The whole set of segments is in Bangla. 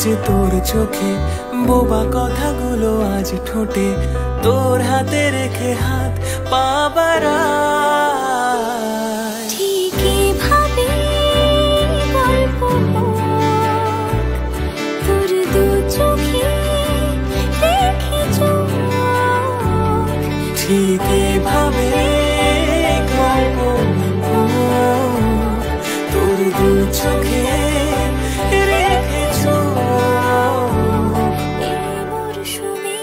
যে তোর চোখে, বোবা কথাগুলো আজ ঠোঁটে, তোর হাতে রেখে হাত পা বাড়ায়। ঠিকই ভাবে গল্প তোর দু চোখে রেখে চোখ, ঠিকই ভাবে গল্প তোর দু চোখে রেখে চোখ। এই মরশুমে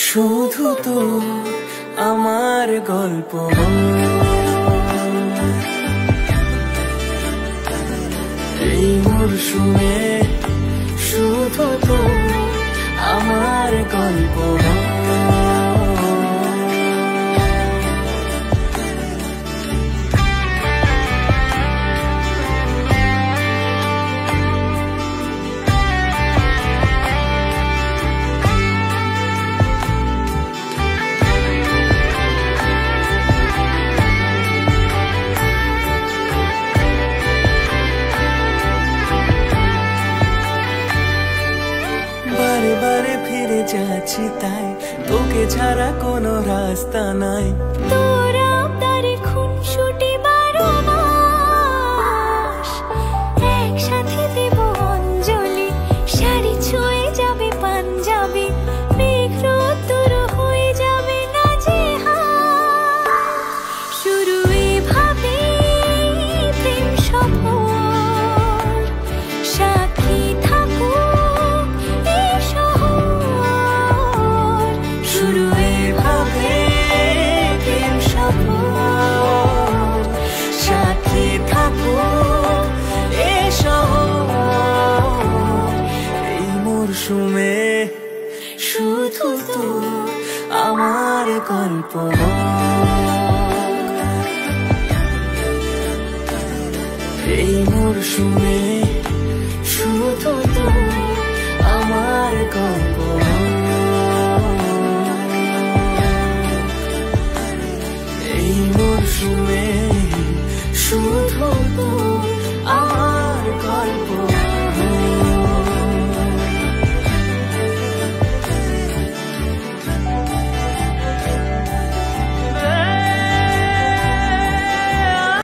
শুধু তো আমার গল্প, এই মরশুমে শুধু তো আমার গল্প। বারে বারে ফিরে যাচ্ছি তাই, তোকে ছাড়া কোনো রাস্তা নাই। তোর আবদারে খুনসুটি 12 মাস, একসাথে দেব অঞ্জলি, শাড়ি ছুঁয়ে যাবে পাঞ্জাবি, মেঘ রোদ্দুর হয়ে যাবে নাজেহাল। শুরু এভাবে প্রেম সফর, সাক্ষী থাকুক এই শহর। শুরু এভাবে প্রেম সফর, সাথী থাকুক এ শহর। এই মরশুমে শুধু তো আমার গল্প, এই মরশুমে শুধু তো আমার গল্প, এই মরশুমে শুধু তো